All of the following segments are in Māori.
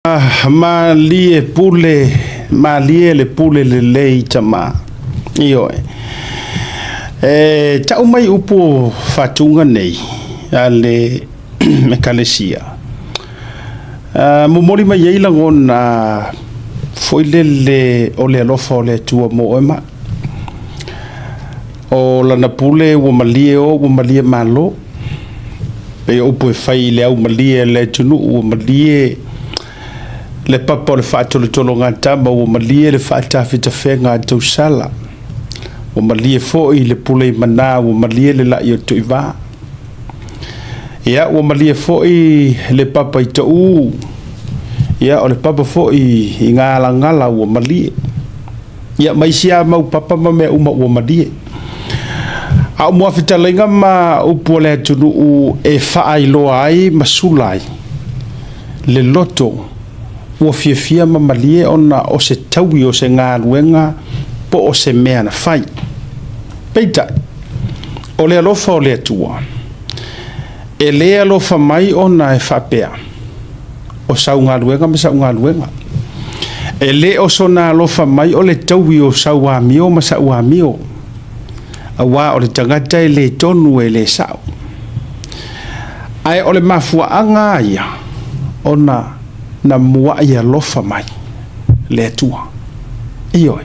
Malie pule, malie le pule le lei chama. Iyo ta umai upo fatunga nei ale mekalesia. Mumori mai yeila ngona foilele ole alofa ole tua moema. O lana pule wo malie malo. Pe upo fai le au malie le tunu wo malie le papa le fatolo tolo ngata ma wo malie le fata fita fenga to sala. Wo malie foi le pule mana wo malie le la yo tuiva. Ya wo malie foi le papa ito u. Ya o le papa foi ngala wo malie. Ya maisia mau papa ma me uma wo malie. A mo fita lenga ma upo le tunu u e fai loa ai masulai. Le loto ua fiafia ma malie ona o se taui o se galuega po o se mea na fai peita o le alofa o le atua e lē alofa mai ona e faapea o saugaluega ma saugaluega e lē o sona alofa mai o le taui o sauamio ma sauamio auā o le tagata e lē tonu e lē sa'u ae o le mafuaaga ia ona na mua ia lofa mai le atua iyo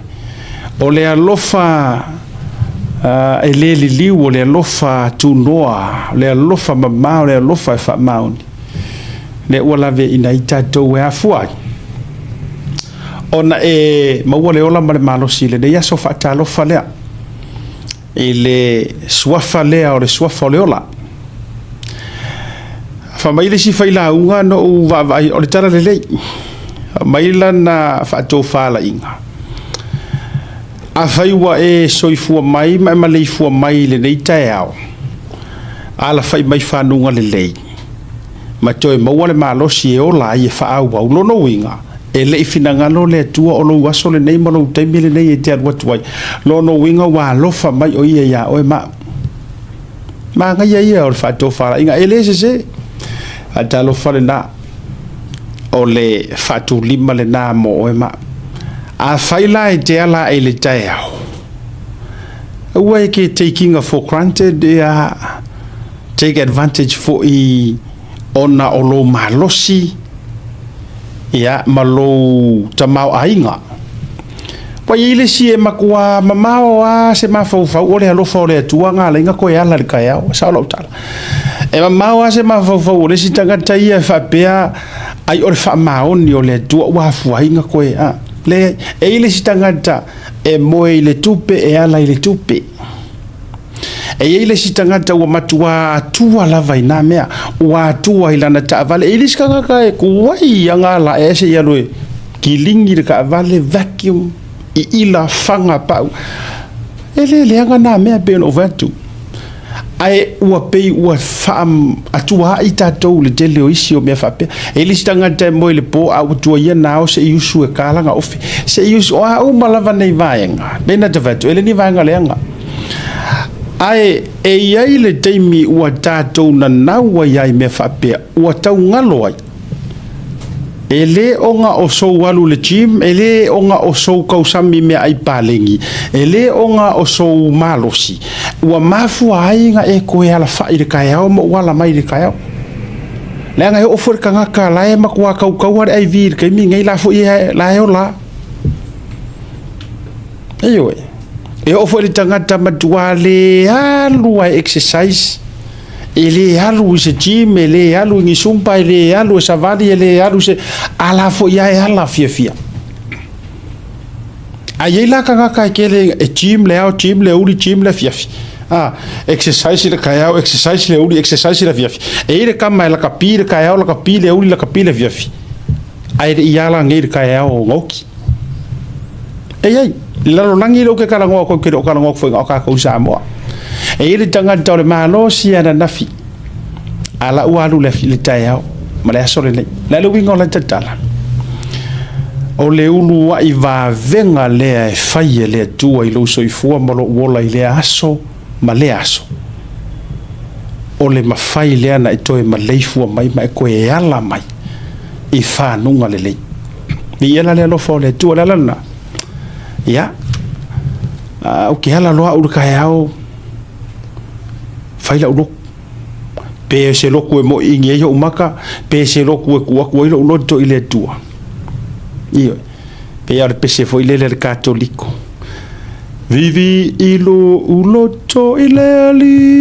o le alofa e le liliu o le alofa tunoa le alofa mama o le alofa e faamauni le ua lave ina i tatou e afua ona e maua le ola ma le malosi lenei aso faatalofa lea i le suafa lea o le suafa o le ola fa mai le si fai la unga no va o le tara lelei mai lana faatofa laʻiga afai ua e soifua mai ma e maleifua mai lenei taeao ala fai mai fanuga lelei ma toe maua le malosi e ola ai e faaauau lona uiga e leʻi finagalo le atua o lou aso lenei ma lou taimi lenei e te alu atu ai lona uiga ua alofa mai o ia iā oe ma magaia ia o le faatofa laʻiga e lē sesē atalofa lena o le faatulima lena mo oe ma afai la e te ala e le taeao ua e ke takinga for granted ia take advantage foʻi ona o lou malosi ia ma lou tamaoaiga ua iai lesi e makua mamao a se mafaufau o le alofa o le atua galaiga koe ala le kaeao sao lau tala e mamao a se mafaufau o lesi tagata ia e faapea ai o le faamaoni o le atua ua afuaiga koe a le e i lesi tagata e moe i le tupe e ala i le tupe e iai lesi tagata ua matua atua lava ina mea ua atua i lana taavale e i lesi kagaka e kuai agala e ese ia loe kiligi le kaavale vacuum i ila fanga pau e leanga na mea pe no vatu ai ua pei ua fam atua i tatou le tele o isi o mea faapea e lisi tagata mo i le po a utua ia nao se iusu e kalaga ofe se iusu o a uma lava nei vaega pena tavatu e leni vaega leaga ae e iai le taimi ua tatou nanau ai ai mea faapea ua taugalo ai e lē oga o sou alu le gym e lē oga o sou kausami mea ai palegi e lē oga o sou malosi ua mafuaiga e koe alafaʻi le kaeao ma ua ala mai le kaeao leaga e ofo le kagaka lae makua kaukau a le aivi le kaimigai la foʻi la e ola ioe e ofo i le tagata matua le alu ae exercise e lē alu i se gym e lē alu i gisumpa e lē alu e savali e lē alu se ala foʻi ae ala fiafia aiai la kagaka e kele e gym le ao gym le uli gym le fiafi exercise le kaeao exercise le uli exercise le fiafi e i le kama e lakapi le kaeao lakapi le uli lakapi le fiafi ae leʻi alagei le kaeao gauki eiai lalolagi lou ke kalagoa koe kele o kalagoa foiga o kakou samoa e i le tagata o le malosi ana nafi ala ua alu le taeao ma le aso lenei le aluiga o le tatala o le ulu aʻi vavega lea e fai e le atua i lou soifua ma loo ola i le aso ma le aso o le mafai lea na e toe ma leifua mai ma e koe e ala mai I whanunga lelei. Ni ia le alofo le tua le lana. Ia. O ke hala loa uru kai au. Whaila ulo. Pe se loku e mo ingi e umaka. Pe se loku e kuaku ilo uloto i le tua. Iyo. Pe ia le pese fo i le katoliko. Vivi ilo uloto i le ali.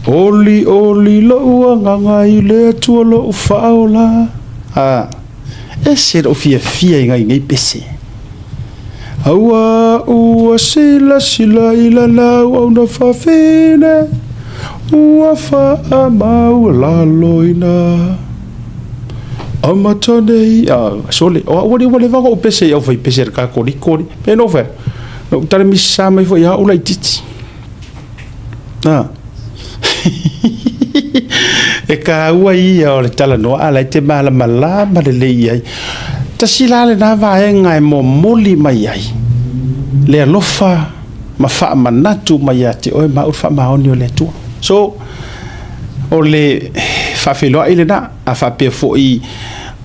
Oli lo uanganga i le tua lo ufaola. E se lo fia ngai pese. Aua ua sila i la lau au na whawhine. Ua wha mau laloina. Amatane sole o wale vanga o pese au fai pese ka kori pe no fa no tare mi sa mai fo ya o lai titi e ka ua ia o le tala no ala te mala ma le ai ta sila le na va e ngai mo moli mai ai le lofa ma fa manatu mai ate o ma fa ma oni o le tu so o le fa felo ile na a fa pe fo i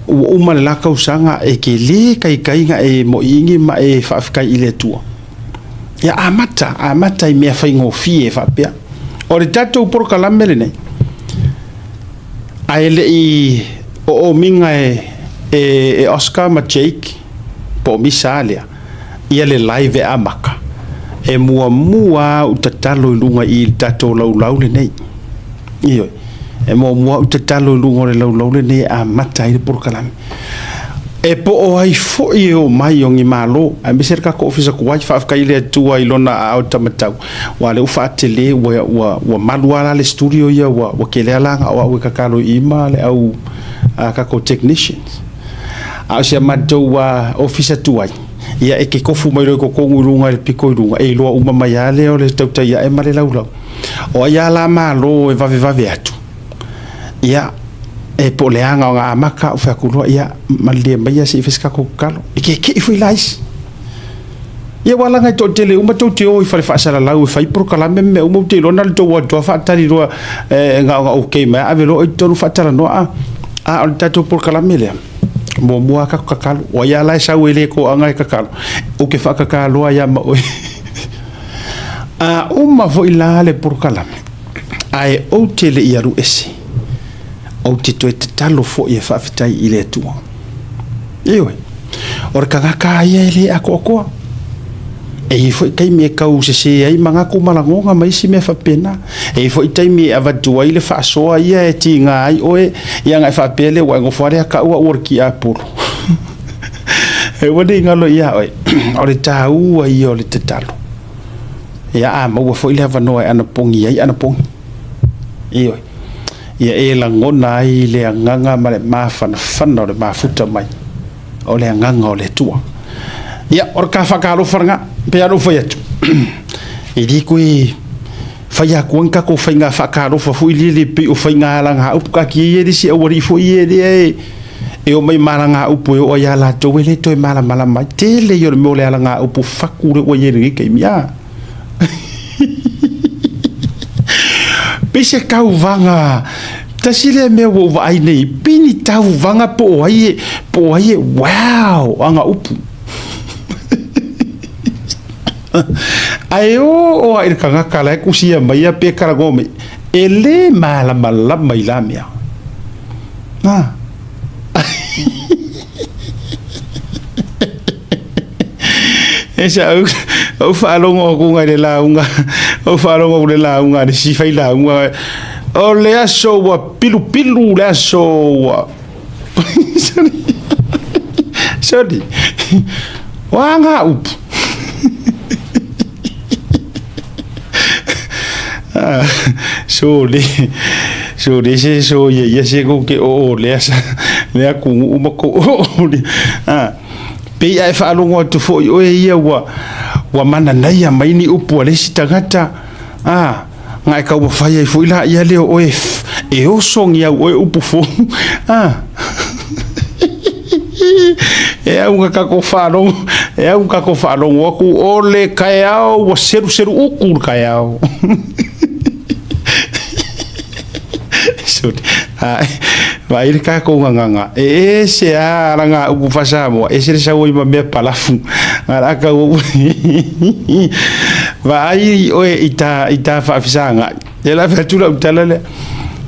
o ma la kausanga e ke le kai nga e mo ingi ma e fa ka ile tu ya amata i me fa ngo fie fa pe o le tato por kalamele ne ai le i o minga e Oscar ma Jake po misalia ia le live amaka e mua u tatalo lunga i tato lau le nei iyo e mua u tatalo lunga le lau le nei a mata i por kalame e po o ai fo i o mai o ngi malo a me cerca ko ofisa ko wifi fa ile tua i lona au tamatau wa le ufa tele wa maluala le studio ia wa ke le ala o ka kalo ima le au ka ko technicians a se matou wa ofisa tua ia e ke kofu mai ko ngurunga le piko runga e lo uma mai ale o le tauta ia e male lau o ia la malo e vave atu ia e po le anga o nga maka o fa kulo ia malie mai se fiska ko kalo e ke foi lais ia wala ngai to tele uma to te o i fa sala lau fai pro kala me uma te lo na to wa to fa tari ro nga okay ma avelo to fa tala no a on tato por kala mele mo mua ka kakalo o ia lai sa wele ko anga kakalo o ke fa kakalo ia ma o uma vo ilale por kala ai o tele ia ru ese o te to te talo fo ia fa fitai ile tu iwe or ka ia ile akoko e foi kai me kau se ai manga ko malangonga mai si me fa pena e foi tai me avatu ile fa so ia e tinga ai oe ia ngai fa pele wa ngo fare ka wa worki apolo e wadi ngalo ia oe ore tau ai ole te talo ia ma wa foi le vano ana pongi ai ana pongi io ia e la ngona ai le nganga ma fana le mafuta mai o le nganga o le tua ia or ka fa ka lo farnga pe alo foi atu e di kui fa ya kuanka ko fa nga fa ka lo fa fu li pe o fa nga la nga up ka ki e di si o ri fu e e o mai mala nga up o ya la to le to mala mai te le yo mo le la nga up fa ku le o ye ri ke mia pese ka vanga tasile me wo vai nei pini tau vanga po ai wow anga upu ai o ai kanga kala ku sia mai pe karagome ele mala mai la mia esa o falongo ko ngai la unga o falongo le la unga de si fai la unga o le aso wa pilu le aso wa sorry wanga up so se so ye se ko ke o le asa le aku uma ko pe ai fa longo to fo o ia wa mana nei mai ni upu le sitangata ngai ka wa fai fo ila ia le o e o song ia o upu fo e un ka ko fa longo ku o le kaiao wa seru uku kaiao vai ka ko nganga e se ara nga u fasamo e se sa oi me palafu ara ka vai o ita fa fisanga e la fatula utalale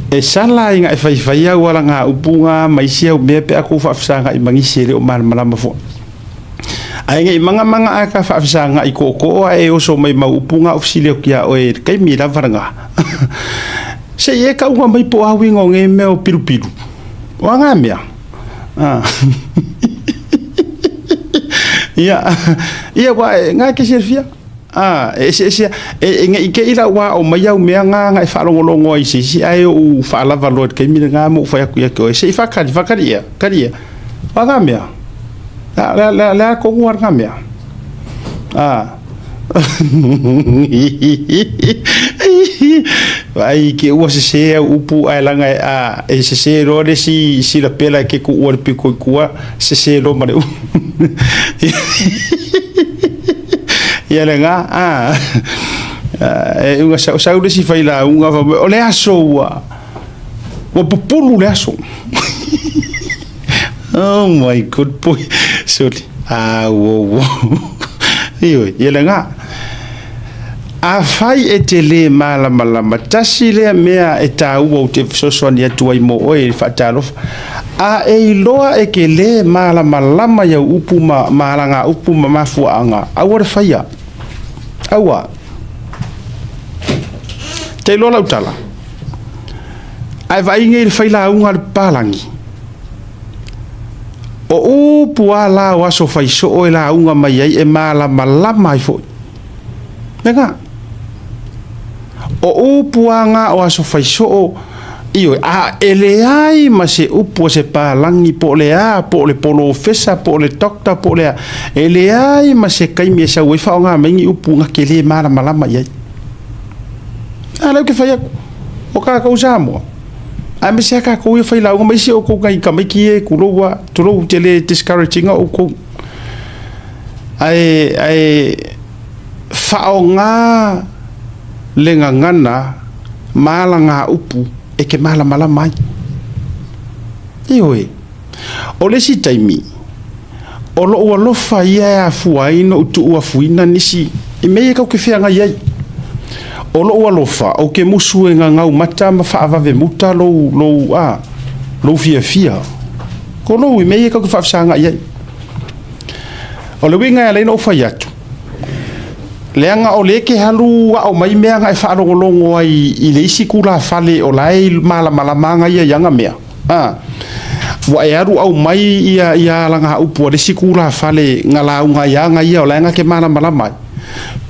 e sala inga e fai wala nga upunga mai sia me pe aku fa fisanga i mangisere o malama fo ai ngai manga aka fa fisanga i ko e o so mai upunga ofisile kia o e kai mi la varanga se e ka uma mai po awi nge me o piru wanga mea ia wa nga ke servia ese ngai ke ila wa o mai au mea nga e fa longo i si ai o fa la valor ke mi nga mo fa ya ko se fa karia wanga mea la ko nga mea vai ke o se upu ai langa e se rode si la pela ke ku o pico ku se lo mare ia lenga e unha sa si fai la unha o le aso o populu le aso oh my god boy sorry wo ia lenga a fai e te le malama tasi le mea e tau o te sosoani atu ai mo oe whaatalofa a e loa e ke le malama ia upu malanga upu mafuanga awa fai awa te loa lautala ai vai ngei fai la unga palangi o upu ala o aso fai so o la unga mai ai e malama ai foi nega o upuanga o aso fai so io a ele ai ma se upu se palangi po le polo fesa po le dokta po le ele ai ma se kai me sa wi fa nga mengi upu nga ke le mala malama ia ala ke fai o ka usamo a me se ka ko fai la nga me se o ko kai ka me ki ku lo wa to lo tele discouraging o ko ai fa nga lenga ngana malanga upu e ke mala mai ioi o le si taimi o lo fa ia fuai no tu wa fuina nisi e me ka ke fianga ia o lo fa o ke musu nga ngau mata ma fa va ve muta lo fia ko lo me ka fa sanga ia o le winga le no fa yatu leanga o leke halu o mai mea ngai whaarongolongo ai i le isi kula fale o lai mala ia yanga mea wa e aru au mai ia langa upu le isi kula fale ngala unga yanga ia o laenga ke mala mai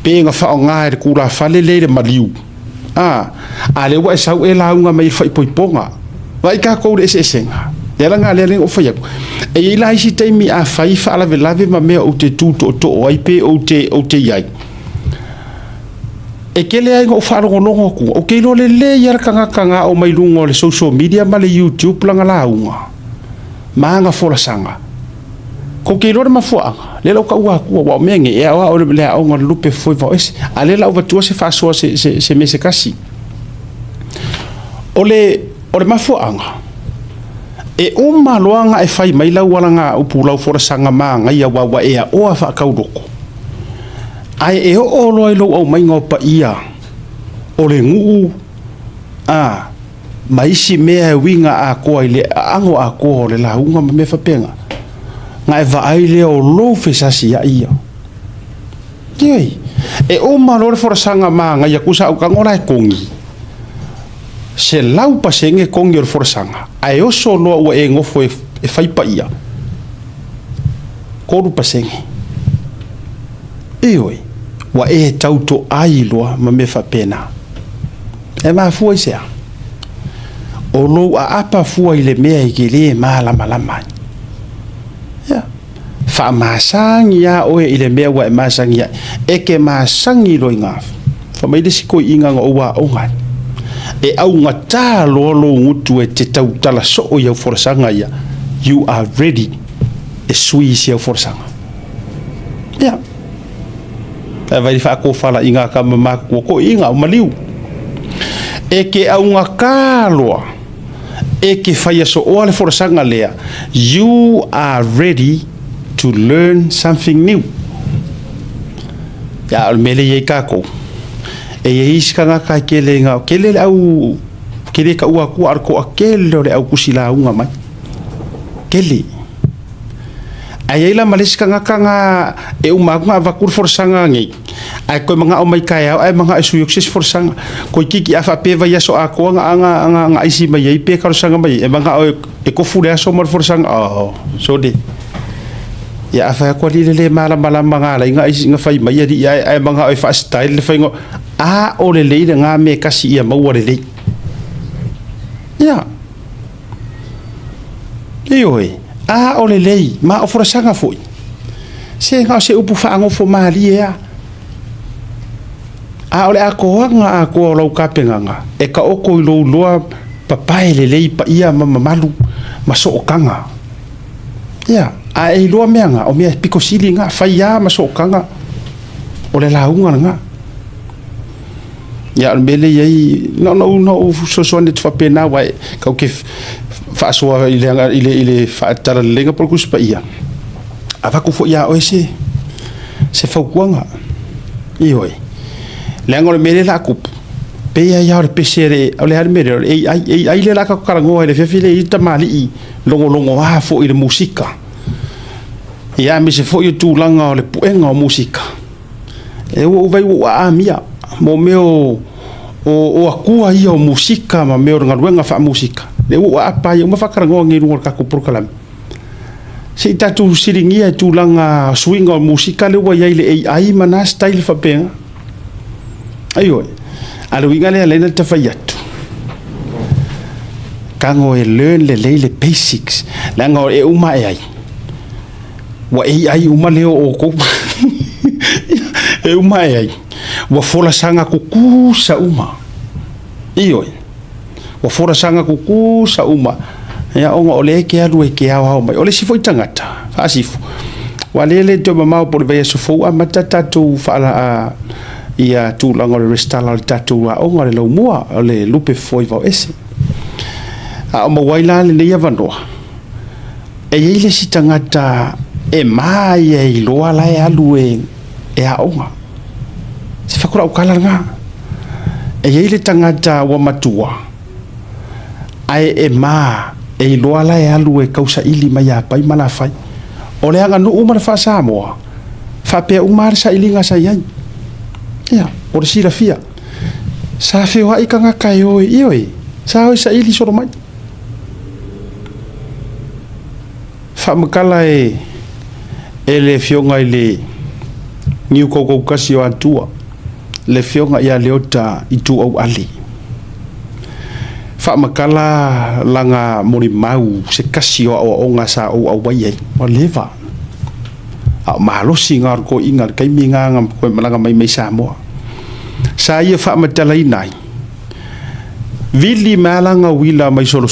pe nga whao ngā e kula fale leire maliu a le wa e sau e la unga mai whai poiponga wa i ka kou le esenga e langa le ring o whaiaku e i la isi teimi a whai whaalave ma mea o te tūto o to o ai pe o te iai e kele ai ngo wharongonongo ku o ke lo le yara kanga o mai lungo le social media ma le YouTube langa launga maanga folasanga ko ke lo ma fuanga le lo ka wa ku wa menge e o le o ngo lupe foi voice ale la o tu se fa so se me se kasi o le ma fuanga e o maloanga e fai mai la wala nga o pulau folasanga maanga ia wa e o fa kaudoko ai e o loi lo au mai ngopa ia o le ngu mai si mea winga a ko ile ango a ko le la unga me fa penga ngai va ai le o lo fesasi ia kei e o malore for sanga manga ya kusa o kangora kongi se lau pasenge kongi o for sanga ai o solo o e ngofo e fai pa ia ko ru pasenge oi wa e tauto ai loa ma me fa pena e ma fua sea o lo a apa fua ile mea i ke le malama ya fa masangi ya o ile mea wa masangi ya e ke masangi lo inga fa mai desi ko inga o wa o nga e au ngata lo ngutu e te tautala so o ya forsanga ya you are ready e sui sia forsanga ya vai fa ko fala inga ka ma ko inga o maliu e ke au nga kaloa e ke whaia so oa le forasanga lea, you are ready to learn something new. Ya al mele ye kako. E ye iska nga ka kele nga kele au kele ka ua ku arko akele le au kusila unga mai. Kele. Ai la maliska nga ka nga e uma nga vakur forsanga ngi. Ai ko mga o mai kai ai mga isu yuksis forsanga. Ko kiki afa peva ya so ako nga isi mai ai pe ka sanga mai e mga e ko fule so mar forsanga so de. Ya afa ko le mala mga la nga fai mai ai mga ai fa style le fai ngo o le nga me kasi ia mau le ya ioi o le ma o fora sanga foi se nga se upu fa ngo fo mali ya ole ako nga ako lo kapenga nga e ka oko lo loa papai le pa ia mama malu maso kanga ya ai loa meanga o me piko sili nga fai ya maso kanga ole launga nga ya mele yai no so net fa pena wai ka ke fa so ile fa tara lenga por kus pa ia ava ku fo ya oise se fa kuanga ioi lengo le mele la kup pe ya re pesere ole har mele ai le la ka karango ile fe file ita mali longo fo ile musika ya mi se fo yo tu langa ole puenga musika e o vai o amia mo meu o akua ia o musika ma meu ngaruenga fa musika le o apa ia ma fakarango ngi rungo ka ko prokalam se tatu siringia tu langa swing o musika le wa ile ai mana style fa penga ayo alo ingale le ta fayatu kango e learn le basics langa e uma ai wa ai uma le o ko e uma ai wa fola sanga kuku sa uma iyo wa fola sanga kuku sa uma ya onga ole ke alu ke awa mai ole si foi tangata asifu wa lele to mama por be so fo amata tu fala ia tu langa le restala tatu wa onga le mua ole lupe foi va ese a mo waila le ia vandoa e ile si tangata e mai e loa la e alu e a onga se fakura ukala nga e ile tangata wa matua ai e ma e loa la e alu e kausa ili mai a pai mala fai ole anga no umar fa sa mo fa pe umar sa ili nga sa yan ya or si la fia sa fe wa ikanga kai oi sa sa ili so mai fa makala ele fionga ile niu koko kasi o atua le fionga ia leota itu au ali fa makala langa mori mau se kasi o onga sa au wai o leva a malo singar ko ingar kai minga ngam ko malanga mai sa mo sa ia fa matala inai vili malanga wila mai solo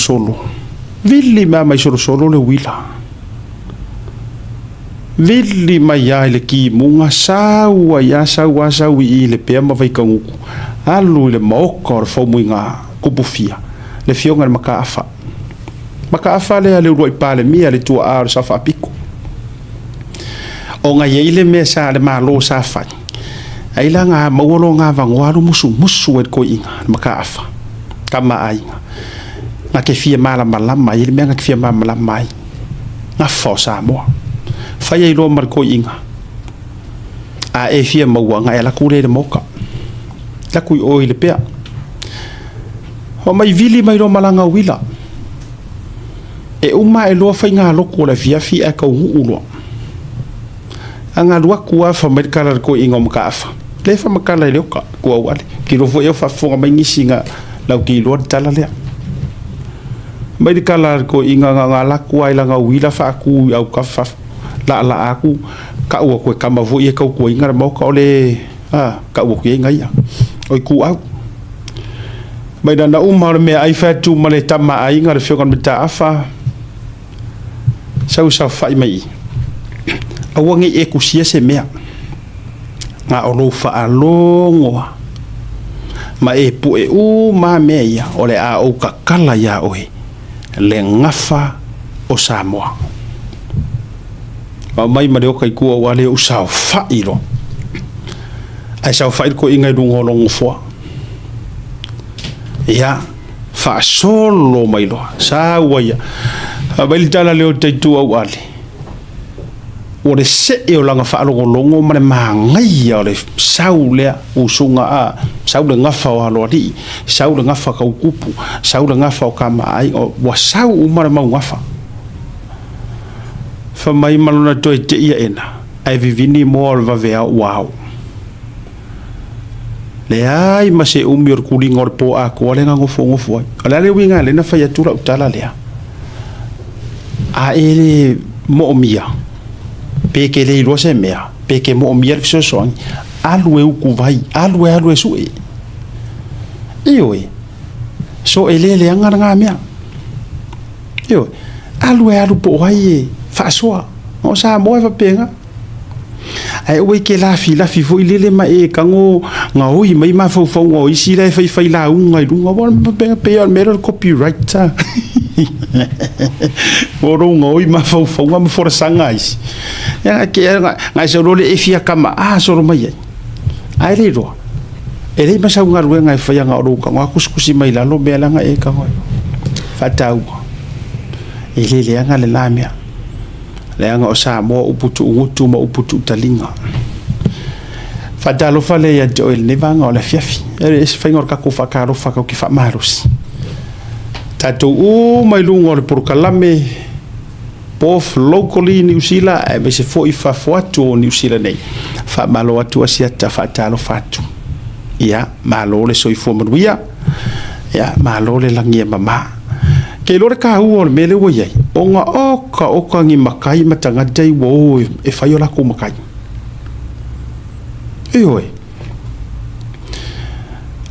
vili mai solo le wila vili mai ya le ki munga saua ya saua i le pe ma vai kanguku alu le maokor fo muinga kupufia le fionga maka afa le ale roi pale mia le tua ar sa fa pico o nga ile me sa le malo sa fa ai la nga mawolo nga vangwaru musu et ko inga maka afa kama ai nga ke fia mala malama ile me nga ke fia mala malama nga fo sa mo fai ai lo marco inga a e fia maua nga ela kure de moka la kui o ile pea o mai vili mai lo malanga wila e uma e lo fai nga loko la via fi e ka ulo anga lua kua fa mai kala ko inga mka afa le fa makala le ka kua wale ki lo fo e fa fo mai ngisinga la ki lo tala le mai kala ko inga nga la kua ila nga wila fa ku au ka fa la aku ka u ko kama vo e ka ko inga mo ka ole ka u ko inga ia oi ku au mai dana umar me ai fa tu male tama ai ngar fio kan beta afa sa fai mai awangi e ku sia se mea nga olo fa alongo ma e pu e u ma me ia ole a o ka kala ia oi le ngafa o Samoa mai ma leo kai kua wale o sao whairo ai sao whairo ko ingai rungo longo fua ia wha solo mai loa sa waia mai tala leo teitu au ale o le se e o langa wha alongo longo mane maangai o le sau lea usunga a sau le ngafa o haloa li sau le ngafa kau kupu sau le ngafa o kama ai o wa sau umare mau ngafa fa mai malona toi te ia ena ai vivini mo le vavea wow le ai ma se umi or kulinga or po a ko le ngofo ngofo ala le winga le na fa ya tura utala lea a ele mo omia peke le ilo se mea peke mo omia le so alu e ku vai alu e su e ioi so ele le anga nga mea ioi alu po vai fa soa o sa mo fa penga ai o ke la fi fo ile ma e kango nga oi mai ma fo o isi le fa la un ngai lunga bon pe al mero copyright oro nga oi ma fo ma for sangais ya ke nga so le e fia kama so ro mai ai le ro e le ma sa nga ro nga fa nga ro ka nga kuskusi mai la lo be la nga e ka ngo fa tau ele le nga le la mea le anga o Samoa uputu ngutu ma uputu talinga fadalo fale ya joel ne vanga o la fiafi e se fingor ka ko fakaro faka ki fa marus tato o mai lungo le porkalame pof locally New Zealand e se foi fa foto New Zealand nei fa malo atu asia ta fatalo fatu ia malo le soi fo manuia ia malo le langia mama ke lore ka u me le wai o nga oka ngi makai matanga dai wo e fai ola ko makai oi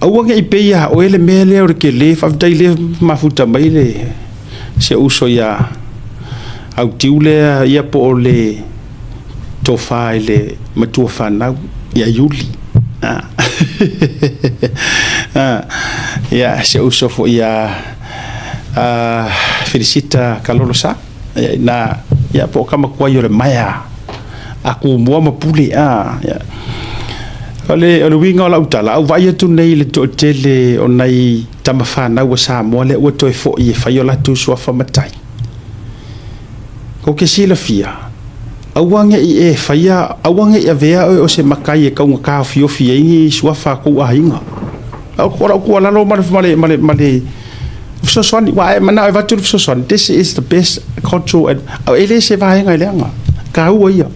au nga ipeia o ele mele o ke le fa dai le mafuta mai le se uso ya au tiule ia po le tofa le matu fana ya yuli ya se uso fo ya felicita kalolosa na ya po kama kwa yore maya aku mo mapule ya ole winga la utala au vai tu nei le to tele onai tamafana wa Samoa le o to fo i faiola tu so fa matai ko ke sila fia awange i e faia awange e vea o se makai e ka fio fia i so fa ko ainga ko la no male so son wa mana I want so son this is the best control and ele se vai ngai lenga ka u ia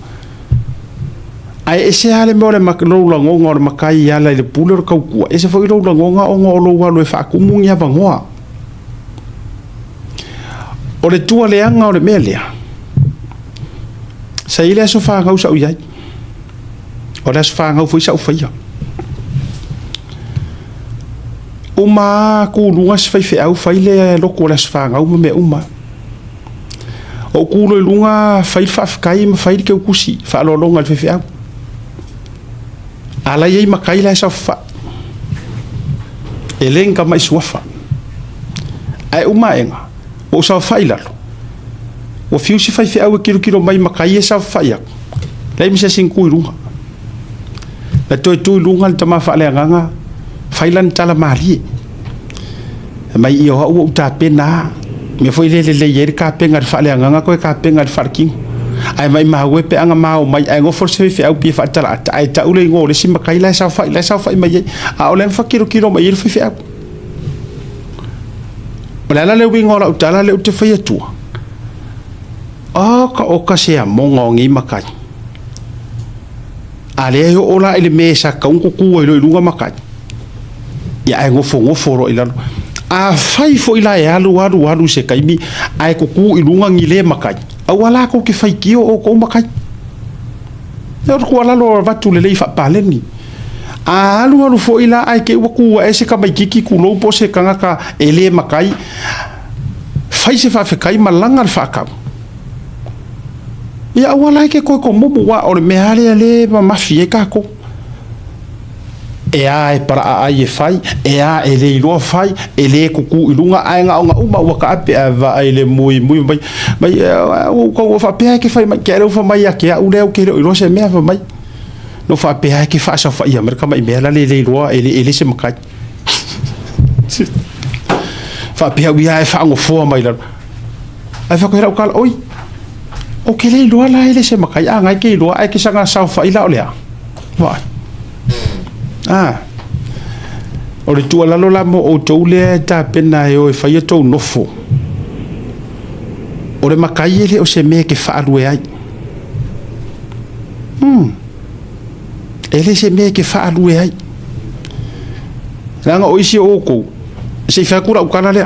ai ese ale mo le maklo la ngonga o makai ala le pulo ka ku ese foi lo ngonga o ngolo wa lo fa ku mungia vangoa o le tua le anga o le melia sa ile so fa ngau sa u ia o le so fa ngau foi sa u faia uma ku lunga se fai au fai le loko la sfanga uma me uma o ku lo lunga fai fa kai ma fai ke kusi fa lo longa le fai au ala ye ma kai la sa fa elenka mai swafa ai uma enga o sa fai la o fiu si fai au kilo mai ma kai sa fai ya lai mi se sinku lunga la to lunga le tama fa le nganga failan tala mali mai io o ta pena me foi le yer ka penga fa le nganga ko ka penga farking ai mai ma we pe anga ma o mai ai go forse fe au pi fa tala ai ta ule ngo le sima kai la sa fa mai a o le fa kilo mai il fe au la le wingo la tala le te fa tu o ka se mongo ngi makai ale o la ile mesa ka un ku lo lunga makai ya ai ngofo ro ila a fai fo ila ya alu se kaimi ai ko ku ilunga ngile makai awala ko ki fai kio o ko makai ya ko ala lo vatu le fa paleni alu fo ila ai ke ku e se ka mai kiki ku lo po se kanga ka ele makai fai se fa fe kai malanga fa ka ya awala ke ko mo wa o me ale ma mafie ka ko e a e para a e fai e a e le ilo fai e le kuku ilunga ai nga uma waka ape ava ai le mui mai ko fa pe ke fai mai ke ro fa mai ke a ule o ke ro se me fa mai no fa pe ke fa sa fa ia merka mai me la le ilo ele se makai fa pe wi ai fa ngo fo mai la ai fa ko ra kala oi o ke le ilo la ele se makai a ngai ke ilo ai ke sanga sa fa ila ole wa o le tua lalo la mo o tau le ta pena e o e fai tau nofo o le makai ele o se me ke fa alue ai ele se me ke fa alue ai langa o isi o ko se fa kura o kana le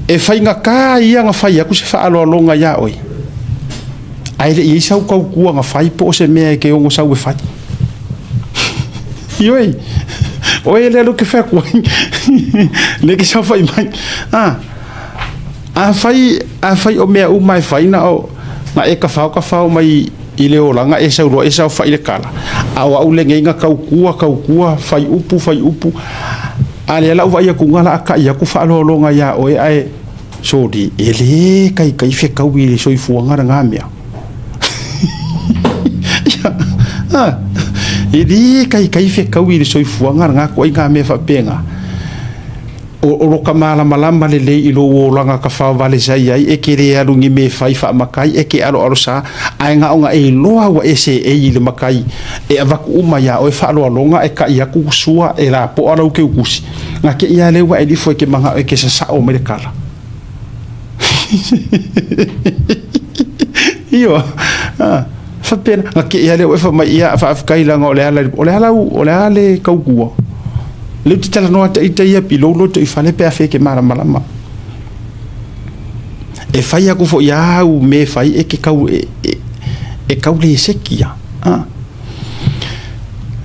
e fai nga ka ia nga fai aku se fa alo longa ya oi ai le i sa ko ku nga fai po se me ke o sa we fai Yoi, oi ele lo que faz com le que só faz mais a fai o meu mai fai na o na e ka fau mai ile o langa e sa fai le kala a o le ngenga kau kua fai upu ale la vai ku ngala ka ia ku fa lo longa ya oi ai so di ele kai fe kau ile so ifu ngara ngamia Idi kai fe kawi le soifuanga nga ko inga me fa penga o kamala malama le ilo o langa ka fa vale sai ai e kere alu ngi me fai fa makai e ke alo sa ai nga onga e loa wa ese e le makai e avaku uma ya o fa lo longa e ka ia ku sua e la po ala ke kusi nga ke ia le wa e di fo ke manga e ke sa o me kala io fa pena ke ia le fa mai ia fa kai la ngole ala le kau kua le titala no ata ita ia pilolo to ifale pe afe ke mara malama e fai aku fo ia u me fai e ke kau e kau le sekia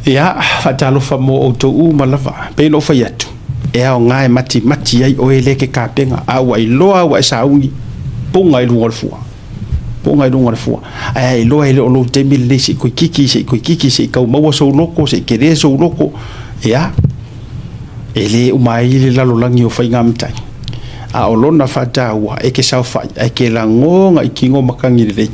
ia fa talo fa mo o to u malava pe no fa yatu e au ngai mati ai o ele ke kapenga a wai loa wa saungi ponga i luar fua ponga i lunga fua ai lo ele o lo te mil se ko kiki se ka mo so loko se ke re so loko ya ele o mai le la lo langi o fainga mtai a o lona fa tawa e ke sa fa e ke la ngonga i kingo makangi le